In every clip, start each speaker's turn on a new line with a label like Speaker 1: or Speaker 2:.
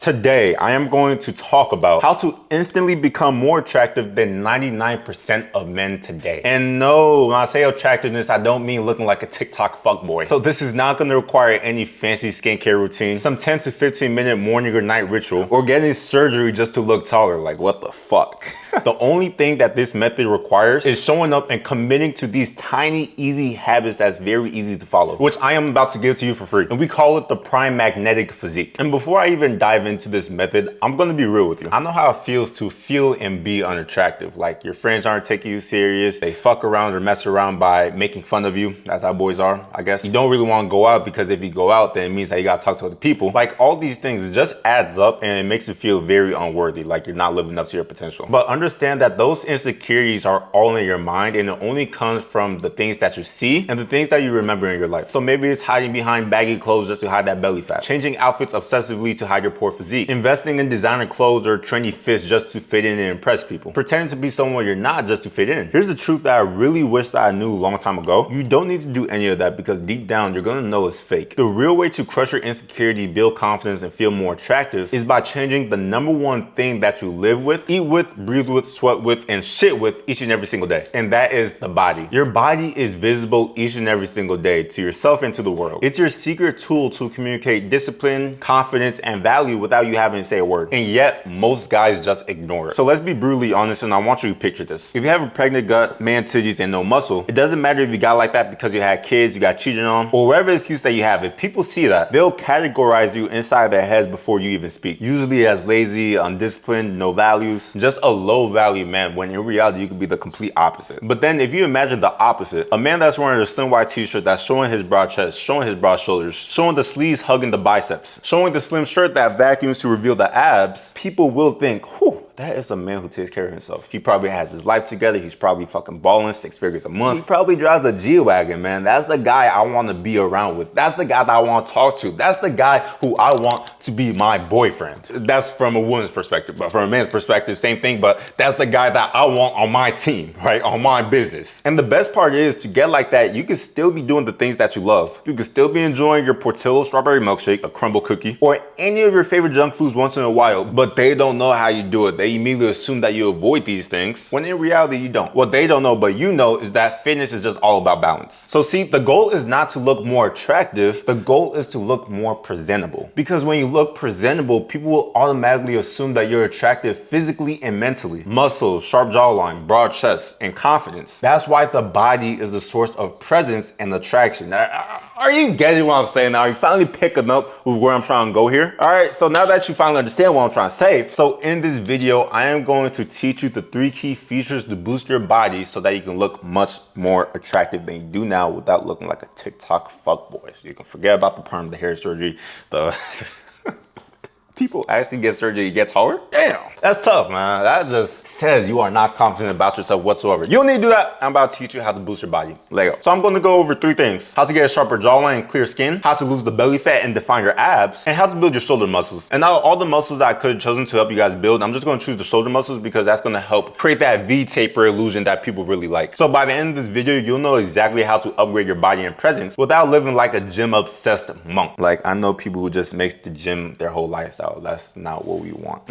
Speaker 1: Today, I am going to talk about how to instantly become more attractive than 99% of men today. And no, when I say attractiveness, I don't mean looking like a TikTok fuckboy. So this is not going to require any fancy skincare routine, some 10 to 15 minute morning or night ritual, or getting surgery just to look taller. Like, what the fuck? The only thing that this method requires is showing up and committing to these tiny, easy habits that's very easy to follow, which I am about to give to you for free. And we call it the prime magnetic physique. And before I even dive into this method, I'm gonna be real with you. I know how it feels to feel and be unattractive. Like your friends aren't taking you serious. They fuck around or mess around by making fun of you. That's how boys are, I guess. You don't really want to go out because if you go out, then it means that you gotta talk to other people. Like all these things, it just adds up and it makes you feel very unworthy, like you're not living up to your potential. But understand that those insecurities are all in your mind and it only comes from the things that you see and the things that you remember in your life. So maybe it's hiding behind baggy clothes just to hide that belly fat, changing outfits obsessively to hide your poor physique, investing in designer clothes or trendy fits just to fit in and impress people, pretending to be someone you're not just to fit in. Here's the truth that I really wish that I knew a long time ago. You don't need to do any of that because deep down you're gonna know it's fake. The real way to crush your insecurity, build confidence, and feel more attractive is by changing the number one thing that you live with, eat with, breathe with, sweat with, and shit with each and every single day. And that is the body. Your body is visible each and every single day to yourself and to the world. It's your secret tool to communicate discipline, confidence, and value without you having to say a word. And yet, most guys just ignore it. So let's be brutally honest, and I want you to picture this. If you have a pregnant gut, man titties, and no muscle, it doesn't matter if you got like that because you had kids, you got cheated on, or whatever excuse that you have. If people see that, they'll categorize you inside their heads before you even speak. Usually as lazy, undisciplined, no values, just a low value man, when in reality you could be the complete opposite. But then if you imagine the opposite, a man that's wearing a slim white t-shirt that's showing his broad chest, showing his broad shoulders, showing the sleeves hugging the biceps, showing the slim shirt that vacuums to reveal the abs, people will think, whew, that is a man who takes care of himself. He probably has his life together. He's probably fucking balling 6 figures a month. He probably drives a G-Wagon, man. That's the guy I want to be around with. That's the guy that I want to talk to. That's the guy who I want to be my boyfriend. That's from a woman's perspective, but from a man's perspective, same thing, but that's the guy that I want on my team, right? On my business. And the best part is to get like that, you can still be doing the things that you love. You can still be enjoying your Portillo strawberry milkshake, a crumble cookie, or any of your favorite junk foods once in a while, but they don't know how you do it. They immediately assume that you avoid these things when in reality you don't. What they don't know but you know is that fitness is just all about balance. So see, the goal is not to look more attractive, the goal is to look more presentable. Because when you look presentable, people will automatically assume that you're attractive physically and mentally. Muscles, sharp jawline, broad chest, and confidence. That's why the body is the source of presence and attraction. Are you getting what I'm saying now? Are you finally picking up with where I'm trying to go here? All right, so now that you finally understand what I'm trying to say, so in this video, I am going to teach you the 3 key features to boost your body so that you can look much more attractive than you do now without looking like a TikTok fuckboy. So you can forget about the perm, the hair surgery, the... People actually get surgery to get taller? Damn, that's tough, man. That just says you are not confident about yourself whatsoever. You don't need to do that. I'm about to teach you how to boost your body. Lego. So I'm going to go over 3 things. How to get a sharper jawline and clear skin, how to lose the belly fat and define your abs, and how to build your shoulder muscles. And now all the muscles that I could have chosen to help you guys build, I'm just going to choose the shoulder muscles because that's going to help create that V-taper illusion that people really like. So by the end of this video, you'll know exactly how to upgrade your body and presence without living like a gym-obsessed monk. Like, I know people who just makes the gym their whole lifestyle. That's not what we want.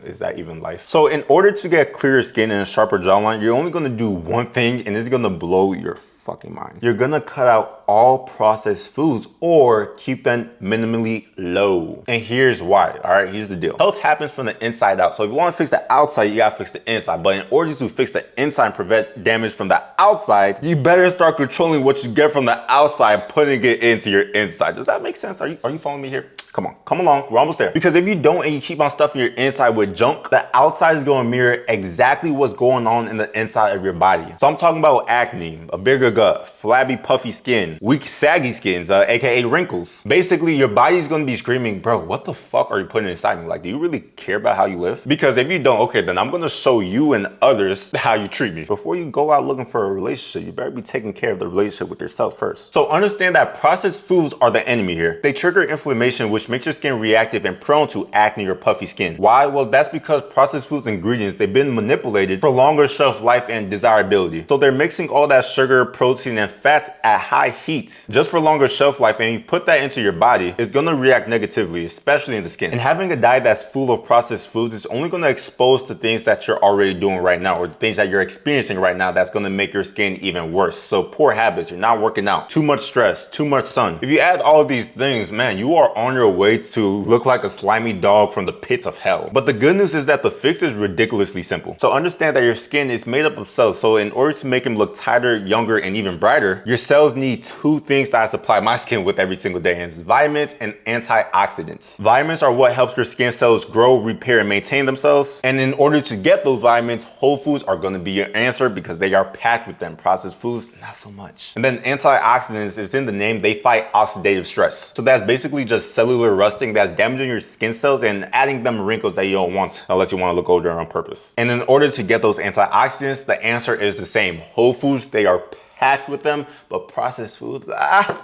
Speaker 1: Is that even life? So in order to get clearer skin and a sharper jawline, you're only gonna do one thing and it's gonna blow your fucking mind. You're gonna cut out all processed foods or keep them minimally low. And here's why, all right? Here's the deal. Health happens from the inside out. So if you wanna fix the outside, you gotta fix the inside. But in order to fix the inside and prevent damage from the outside, you better start controlling what you get from the outside, putting it into your inside. Does that make sense? Are you following me here? Come on, come along, we're almost there. Because if you don't and you keep on stuffing your inside with junk, the outside is gonna mirror exactly what's going on in the inside of your body. So I'm talking about acne, a bigger gut, flabby, puffy skin, weak, saggy skins, AKA wrinkles. Basically, your body's gonna be screaming, bro, what the fuck are you putting inside me? Like, do you really care about how you live? Because if you don't, okay, then I'm gonna show you and others how you treat me. Before you go out looking for a relationship, you better be taking care of the relationship with yourself first. So understand that processed foods are the enemy here. They trigger inflammation, which makes your skin reactive and prone to acne or puffy skin. Why? Well, that's because processed foods ingredients, they've been manipulated for longer shelf life and desirability. So they're mixing all that sugar, protein, and fats at high heat just for longer shelf life and you put that into your body, it's gonna react negatively, especially in the skin. And having a diet that's full of processed foods is only gonna expose to things that you're already doing right now or things that you're experiencing right now that's gonna make your skin even worse. So poor habits, you're not working out, too much stress, too much sun. If you add all of these things, man, you are on your way to look like a slimy dog from the pits of hell. But the good news is that the fix is ridiculously simple. So understand that your skin is made up of cells. So in order to make them look tighter, younger, and even brighter, your cells need two things that I supply my skin with every single day, and it's vitamins and antioxidants. Vitamins are what helps your skin cells grow, repair, and maintain themselves. And in order to get those vitamins, whole foods are gonna be your answer because they are packed with them. Processed foods, not so much. And then antioxidants, is in the name, they fight oxidative stress. So that's basically just cellular rusting that's damaging your skin cells and adding them wrinkles that you don't want unless you want to look older on purpose. And in order to get those antioxidants, the answer is the same. Whole foods, they are packed with them, but processed foods, not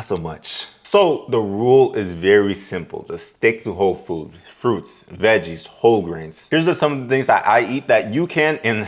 Speaker 1: so much. So the rule is very simple. Just stick to whole food, fruits, veggies, whole grains. Here's just some of the things that I eat that you can and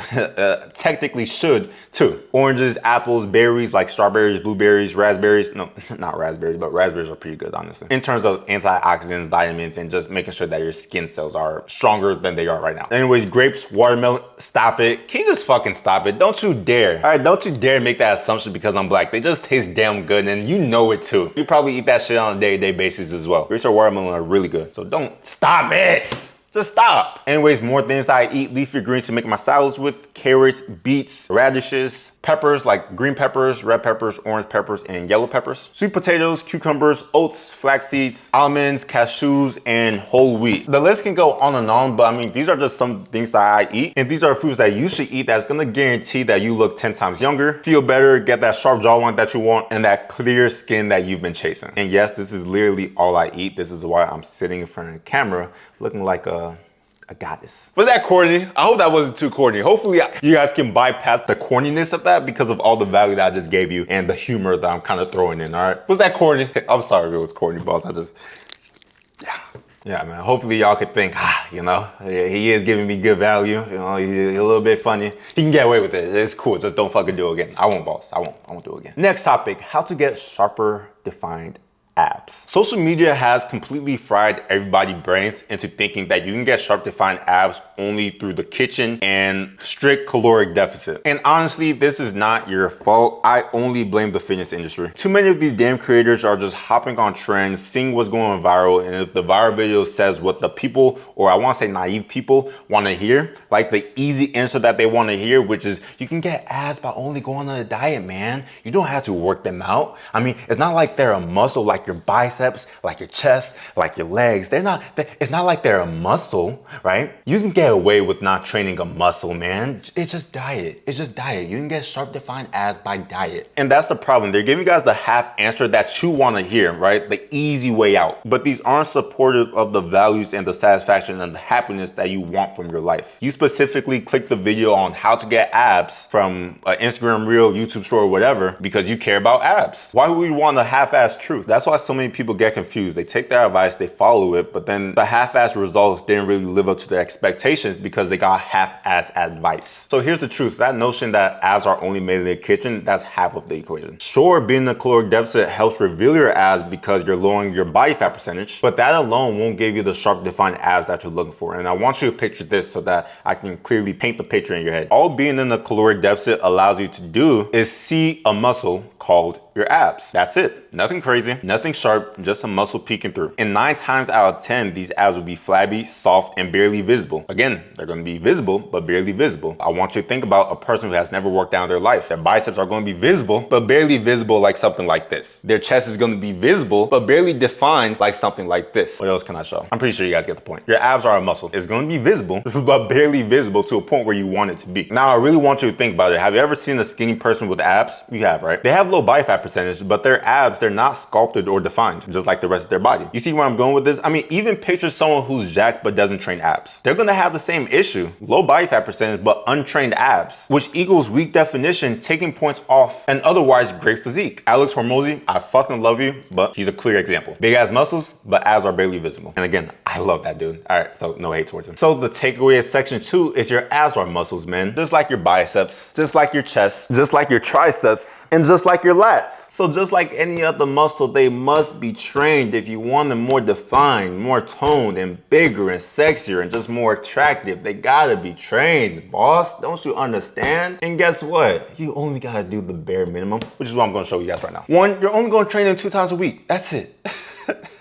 Speaker 1: technically should too. Oranges, apples, berries like strawberries, blueberries, raspberries. No, not raspberries, but raspberries are pretty good, honestly. In terms of antioxidants, vitamins, and just making sure that your skin cells are stronger than they are right now. Anyways, grapes, watermelon, stop it. Can you just fucking stop it? Don't you dare. All right, don't you dare make that assumption because I'm black. They just taste damn good and you know it too. You probably eat that shit on a day-to-day basis as well. Grapes or watermelon are really good. So don't stop it. Just stop. Anyways, more things that I eat. Leafy greens to make my salads with. Carrots, beets, radishes, peppers like green peppers, red peppers, orange peppers, and yellow peppers. Sweet potatoes, cucumbers, oats, flax seeds, almonds, cashews, and whole wheat. The list can go on and on, but I mean, these are just some things that I eat. And these are foods that you should eat that's gonna guarantee that you look 10 times younger, feel better, get that sharp jawline that you want, and that clear skin that you've been chasing. And yes, this is literally all I eat. This is why I'm sitting in front of the camera looking like a goddess. Was that corny? I hope that wasn't too corny. Hopefully you guys can bypass the corniness of that because of all the value that I just gave you and the humor that I'm kind of throwing in, all right? Was that corny? I'm sorry if it was corny, boss. Yeah, man. Hopefully y'all could think, you know, he is giving me good value. You know, he's a little bit funny. He can get away with it. It's cool. Just don't fucking do it again. I won't, boss. I won't do it again. Next topic, how to get sharper, defined abs. Social media has completely fried everybody's brains into thinking that you can get sharp defined abs only through the kitchen and strict caloric deficit. And honestly, this is not your fault. I only blame the fitness industry. Too many of these damn creators are just hopping on trends, seeing what's going viral, and if the viral video says what the people, or I want to say naive people, want to hear, like the easy answer that they want to hear, which is you can get abs by only going on a diet, man. You don't have to work them out. I mean, it's not like they're a muscle like your biceps, like your chest, like your legs. It's not like they're a muscle, right? You can get away with not training a muscle, man. It's just diet. It's just diet. You can get sharp defined abs by diet. And that's the problem. They're giving you guys the half answer that you want to hear, right? The easy way out. But these aren't supportive of the values and the satisfaction and the happiness that you want from your life. You specifically click the video on how to get abs from an Instagram reel, YouTube store, or whatever, because you care about abs. Why would we want a half-ass truth? That's why so many people get confused. They take their advice, they follow it, but then the half-ass results didn't really live up to their expectations because they got half-ass advice. So here's the truth. That notion that abs are only made in the kitchen, that's half of the equation. Sure, being in a caloric deficit helps reveal your abs because you're lowering your body fat percentage, but that alone won't give you the sharp defined abs that you're looking for. And I want you to picture this so that I can clearly paint the picture in your head. All being in a caloric deficit allows you to do is see a muscle called your abs. That's it. Nothing crazy, nothing sharp, just a muscle peeking through. And 9 times out of 10, these abs will be flabby, soft, and barely visible. Again, they're gonna be visible, but barely visible. I want you to think about a person who has never worked out in their life. Their biceps are gonna be visible, but barely visible like something like this. Their chest is gonna be visible, but barely defined like something like this. What else can I show? I'm pretty sure you guys get the point. Your abs are a muscle. It's gonna be visible, but barely visible to a point where you want it to be. Now, I really want you to think about it. Have you ever seen a skinny person with abs? You have, right? They have low body fat percentage, but their abs, they're not sculpted or defined, just like the rest of their body. You see where I'm going with this? I mean, even picture someone who's jacked but doesn't train abs. They're gonna have the same issue. Low body fat percentage, but untrained abs, which equals weak definition, taking points off an otherwise great physique. Alex Hormozy, I fucking love you, but he's a clear example. Big ass muscles, but abs are barely visible. And again, I love that dude. All right, so no hate towards him. So the takeaway of section 2 is your abs are muscles, man. Just like your biceps, just like your chest, just like your triceps, and just like your lats. lats. So just like any other muscle, they must be trained if you want them more defined, more toned, and bigger and sexier and just more attractive. They gotta be trained, boss. Don't you understand? And guess what? You only gotta do the bare minimum, which is what I'm gonna show you guys right now. One, you're only gonna train them 2 times a week. That's it.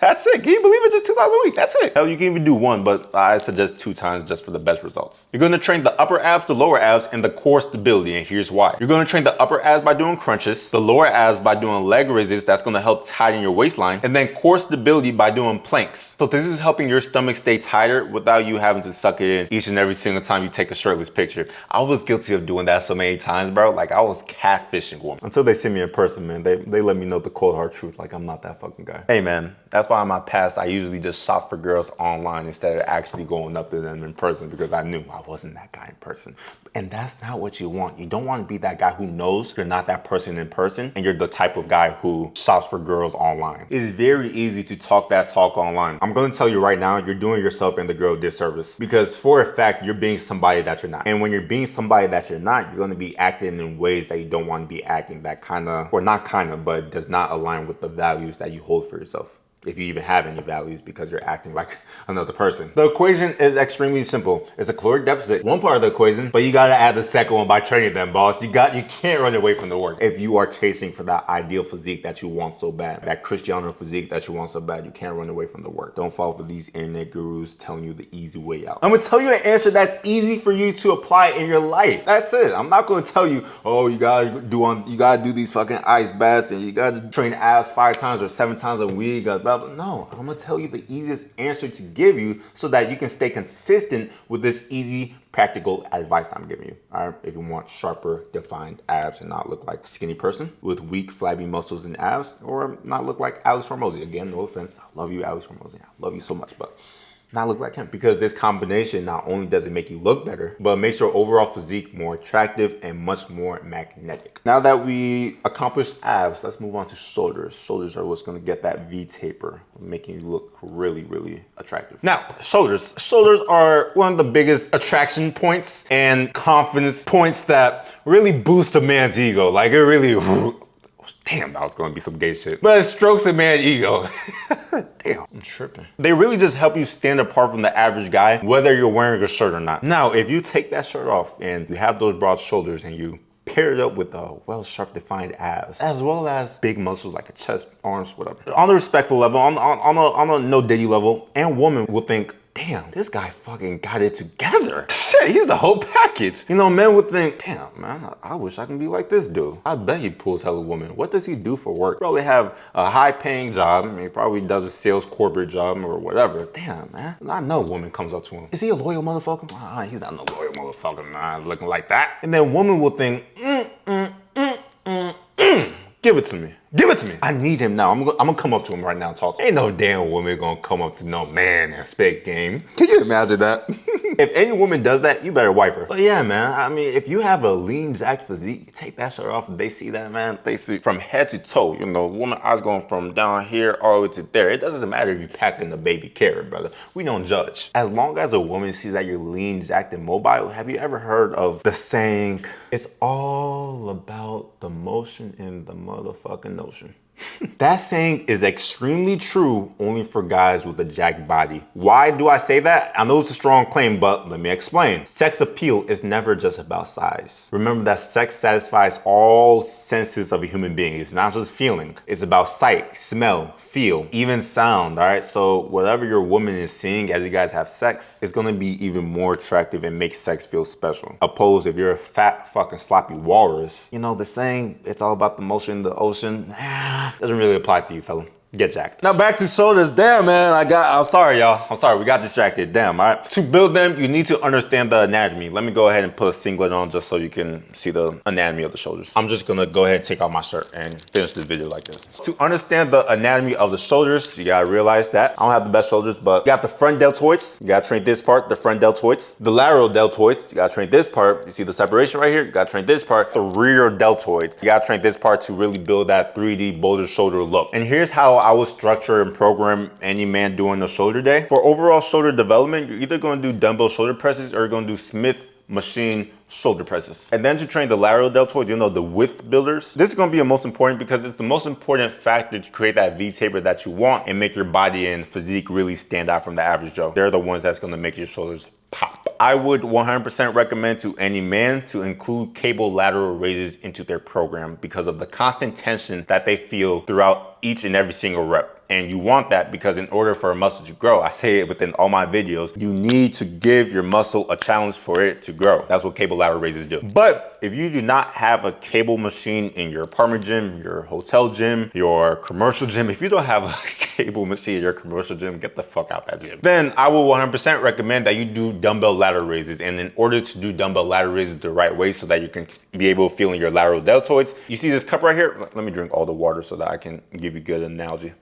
Speaker 1: That's it. Can you believe it? Just 2 times a week. That's it. Hell, you can even do 1, but I suggest 2 times just for the best results. You're going to train the upper abs, the lower abs, and the core stability, and here's why. You're going to train the upper abs by doing crunches, the lower abs by doing leg raises, that's going to help tighten your waistline, and then core stability by doing planks. So this is helping your stomach stay tighter without you having to suck it in each and every single time you take a shirtless picture. I was guilty of doing that so many times, bro. Like, I was catfishing women. Until they see me in person, man, they let me know the cold hard truth. Like, I'm not that fucking guy. Hey, man, that's why in my past, I usually just shop for girls online instead of actually going up to them in person, because I knew I wasn't that guy in person. And that's not what you want. You don't want to be that guy who knows you're not that person in person and you're the type of guy who shops for girls online. It's very easy to talk that talk online. I'm going to tell you right now, you're doing yourself and the girl a disservice, because for a fact, you're being somebody that you're not. And when you're being somebody that you're not, you're going to be acting in ways that you don't want to be acting, that kind of, or not kind of, but does not align with the values that you hold for yourself. If you even have any values, because you're acting like another person. The equation is extremely simple. It's a caloric deficit, one part of the equation, but you gotta add the second one by training them, boss. You can't run away from the work. If you are chasing for that ideal physique that you want so bad, that Cristiano physique that you want so bad, you can't run away from the work. Don't fall for these internet gurus telling you the easy way out. I'm gonna tell you an answer that's easy for you to apply in your life. That's it. I'm not gonna tell you, oh, you gotta do these fucking ice baths and you gotta train abs 5 times or 7 times a week. No, I'm gonna tell you the easiest answer to give you so that you can stay consistent with this easy, practical advice I'm giving you. All right, if you want sharper, defined abs and not look like a skinny person with weak, flabby muscles and abs, or not look like Alex Hormozy. Again, no offense, I love you, Alex Hormozy. I love you so much, but not look like him, because this combination not only does it make you look better, but it makes your overall physique more attractive and much more magnetic. Now that we accomplished abs, let's move on to shoulders. Shoulders are what's gonna get that V taper, making you look really, really attractive. Now, shoulders. Shoulders are one of the biggest attraction points and confidence points that really boost a man's ego. Like, it really, damn, that was gonna be some gay shit. But it strokes a man's ego. Damn, I'm tripping. They really just help you stand apart from the average guy, whether you're wearing a shirt or not. Now, if you take that shirt off and you have those broad shoulders and you pair it up with well sharp defined abs, as well as big muscles like a chest, arms, whatever. On the respectful level, on a no diddy level, and women will think, damn, this guy fucking got it together. Shit, he's the whole package. You know, men would think, damn, man, I wish I can be like this dude. I bet he pulls hella women. What does he do for work? Probably have a high paying job. I mean, he probably does a sales corporate job or whatever. Damn, man. I know a woman comes up to him. Is he a loyal motherfucker? He's not no loyal motherfucker, man, looking like that. And then women will think, give it to me. Give it to me. I need him now. I'm gonna come up to him right now and talk to him. Ain't no damn woman gonna come up to no man and spit game. Can you imagine that? If any woman does that, you better wife her. But yeah, man, I mean, if you have a lean, jacked physique, you take that shirt off and they see that, man, they see from head to toe, you know, woman eyes going from down here all the way to there. It doesn't matter if you packed in a baby carrot, brother. We don't judge. As long as a woman sees that you're lean, jacked, and mobile, have you ever heard of the saying, it's all about the motion in the motherfucking notion? That saying is extremely true only for guys with a jacked body. Why do I say that? I know it's a strong claim, but let me explain. Sex appeal is never just about size. Remember that sex satisfies all senses of a human being. It's not just feeling. It's about sight, smell, feel, even sound, all right? So whatever your woman is seeing as you guys have sex, it's gonna be even more attractive and make sex feel special. Opposed if you're a fat fucking sloppy walrus, you know, the saying, it's all about the motion in the ocean, doesn't really apply to you, fella. Get jacked. Now back to shoulders. Damn, man, I'm sorry, y'all. I'm sorry, we got distracted. Damn, all right. To build them, you need to understand the anatomy. Let me go ahead and put a singlet on just so you can see the anatomy of the shoulders. I'm just gonna go ahead and take off my shirt and finish this video like this. To understand the anatomy of the shoulders, you gotta realize that I don't have the best shoulders, but you got the front deltoids. You gotta train this part, the front deltoids. The lateral deltoids, you gotta train this part. You see the separation right here? You gotta train this part. The rear deltoids, you gotta train this part to really build that 3D boulder shoulder look. And here's how I would structure and program any man doing a shoulder day. For overall shoulder development, you're either going to do dumbbell shoulder presses or you're going to do Smith machine shoulder presses. And then to train the lateral deltoid, you know, the width builders. This is gonna be the most important because it's the most important factor to create that V taper that you want and make your body and physique really stand out from the average Joe. They're the ones that's gonna make your shoulders pop. I would 100% recommend to any man to include cable lateral raises into their program because of the constant tension that they feel throughout each and every single rep. And you want that because in order for a muscle to grow, I say it within all my videos, you need to give your muscle a challenge for it to grow. That's what cable lateral raises do. But if you do not have a cable machine in your apartment gym, your hotel gym, your commercial gym, if you don't have a cable machine in your commercial gym, get the fuck out that gym. Then I will 100% recommend that you do dumbbell lateral raises. And in order to do dumbbell lateral raises the right way so that you can be able to feel in your lateral deltoids, you see this cup right here? Let me drink all the water so that I can give you a good analogy.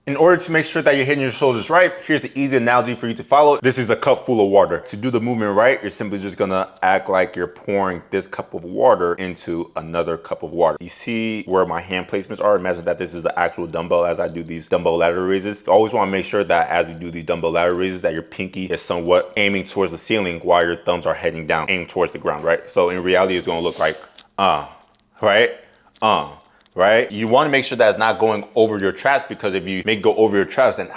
Speaker 1: In order to make sure that you're hitting your shoulders right, here's the easy analogy for you to follow. This is a cup full of water. To do the movement right, you're simply just gonna act like you're pouring this cup of water into another cup of water. You see where my hand placements are? Imagine that this is the actual dumbbell as I do these dumbbell lateral raises. You always wanna make sure that as you do these dumbbell lateral raises that your pinky is somewhat aiming towards the ceiling while your thumbs are heading down, aiming towards the ground, right? So in reality, it's gonna look like, right? Right? You want to make sure that it's not going over your traps because if you make it go over your traps, then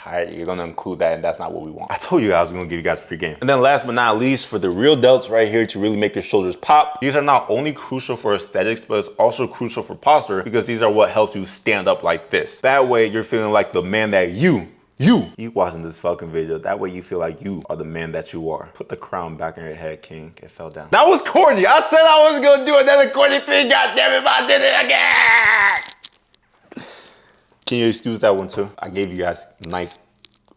Speaker 1: right, you're going to include that and that's not what we want. I told you I was going to give you guys a free game. And then last but not least, for the real delts right here to really make your shoulders pop, these are not only crucial for aesthetics, but it's also crucial for posture because these are what helps you stand up like this. That way you're feeling like the man that you watching this fucking video. That way you feel like you are the man that you are. Put the crown back in your head, king. It fell down. That was corny. I said I was gonna do another corny thing. God damn it, but I did it again. Can you excuse that one too? I gave you guys nice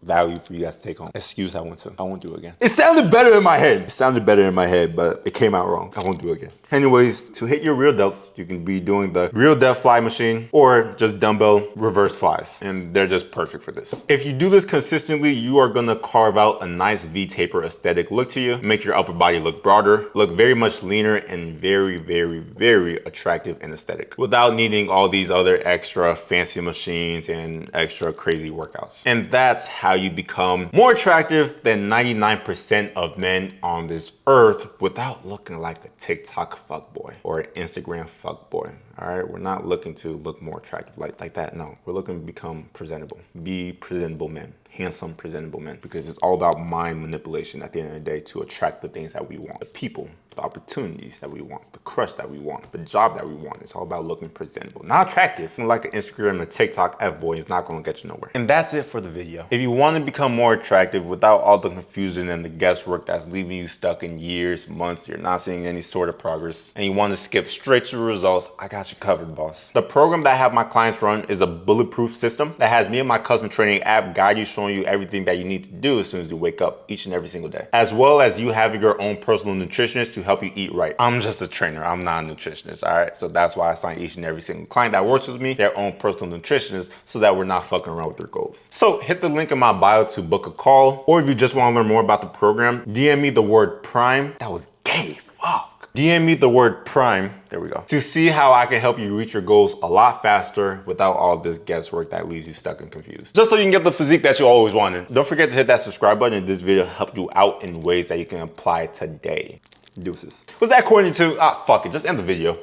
Speaker 1: value for you guys to take home. Excuse that one too. I won't do it again. It sounded better in my head. It sounded better in my head, but it came out wrong. I won't do it again. Anyways, to hit your real delts, you can be doing the real delt fly machine or just dumbbell reverse flies. And they're just perfect for this. If you do this consistently, you are gonna carve out a nice V-taper aesthetic look to you, make your upper body look broader, look very much leaner and very, very, very attractive and aesthetic without needing all these other extra fancy machines and extra crazy workouts. And that's how you become more attractive than 99% of men on this earth without looking like a TikTok fuckboy or an Instagram fuckboy. All right, we're not looking to look more attractive like that. No, we're looking to become presentable, be presentable men, handsome, presentable men, because it's all about mind manipulation at the end of the day to attract the things that we want, the people, the opportunities that we want, the crush that we want, the job that we want. It's all about looking presentable, not attractive. Like an Instagram or TikTok F-boy is not gonna get you nowhere. And that's it for the video. If you want to become more attractive without all the confusion and the guesswork that's leaving you stuck in years, months, you're not seeing any sort of progress, and you want to skip straight to the results, I got you covered, boss. The program that I have my clients run is a bulletproof system that has me and my custom training app guide you, showing you everything that you need to do as soon as you wake up each and every single day, as well as you having your own personal nutritionist to help you eat right. I'm just a trainer. I'm not a nutritionist, all right? So that's why I assign each and every single client that works with me their own personal nutritionist so that we're not fucking around with their goals. So hit the link in my bio to book a call, or if you just want to learn more about the program, DM me the word prime. That was gay, fuck. DM me the word prime, there we go, to see how I can help you reach your goals a lot faster without all this guesswork that leaves you stuck and confused. Just so you can get the physique that you always wanted. Don't forget to hit that subscribe button if this video helped you out in ways that you can apply today. Deuces. Was that corny too? Ah, fuck it, just end the video.